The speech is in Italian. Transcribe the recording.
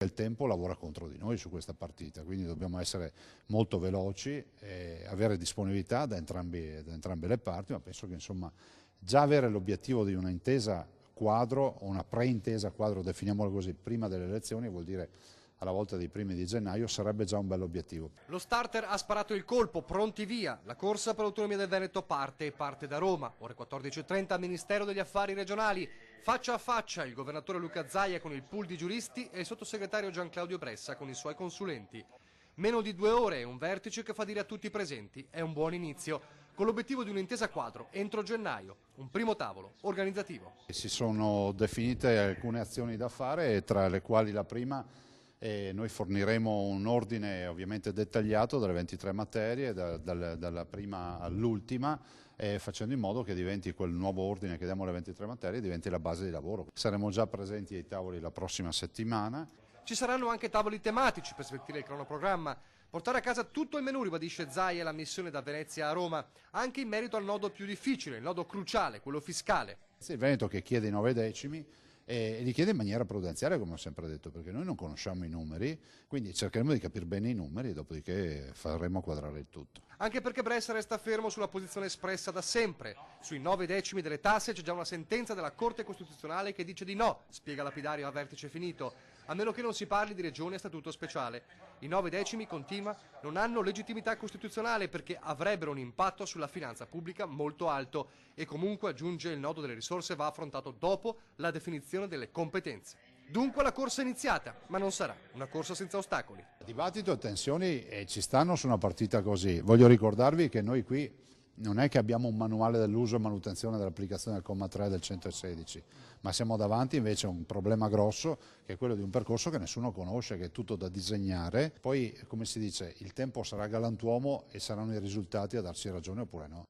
Il tempo lavora contro di noi su questa partita, quindi dobbiamo essere molto veloci e avere disponibilità da entrambe le parti, ma penso che insomma già avere l'obiettivo di una intesa quadro o una pre-intesa quadro, definiamola così, prima delle elezioni, vuol dire alla volta dei primi di gennaio, sarebbe già un bell'obiettivo. Lo starter ha sparato il colpo, pronti via. La corsa per l'autonomia del Veneto parte da Roma. Ore 14:30 al Ministero degli Affari Regionali. Faccia a faccia il governatore Luca Zaia con il pool di giuristi e il sottosegretario Gian Claudio Bressa con i suoi consulenti. Meno di 2 ore e un vertice che fa dire a tutti i presenti è un buon inizio, con l'obiettivo di un'intesa quadro entro gennaio, un primo tavolo organizzativo. Si sono definite alcune azioni da fare, tra le quali la prima, noi forniremo un ordine ovviamente dettagliato delle 23 materie, dalla prima all'ultima, facendo in modo che diventi quel nuovo ordine che diamo alle 23 materie, diventi la base di lavoro. Saremo già presenti ai tavoli la prossima settimana. Ci saranno anche tavoli tematici per sveltire il cronoprogramma. Portare a casa tutto il menù, ribadisce Zaia, la missione da Venezia a Roma, anche in merito al nodo più difficile, il nodo cruciale, quello fiscale. Il Veneto che chiede i 9 decimi e li chiede in maniera prudenziale, come ho sempre detto, perché noi non conosciamo i numeri, quindi cercheremo di capire bene i numeri e dopodiché faremo quadrare il tutto. Anche perché Bressa resta fermo sulla posizione espressa da sempre. Sui 9 decimi delle tasse c'è già una sentenza della Corte Costituzionale che dice di no, spiega Lapidario a vertice finito, a meno che non si parli di regioni a statuto speciale. I 9 decimi, continua, non hanno legittimità costituzionale perché avrebbero un impatto sulla finanza pubblica molto alto e comunque, aggiunge, il nodo delle risorse va affrontato dopo la definizione delle competenze. Dunque la corsa è iniziata, ma non sarà una corsa senza ostacoli. Dibattito e tensioni ci stanno su una partita così. Voglio ricordarvi che noi qui non è che abbiamo un manuale dell'uso e manutenzione dell'applicazione del comma 3 del 116, ma siamo davanti invece a un problema grosso che è quello di un percorso che nessuno conosce, che è tutto da disegnare. Poi, come si dice, il tempo sarà galantuomo e saranno i risultati a darci ragione oppure no.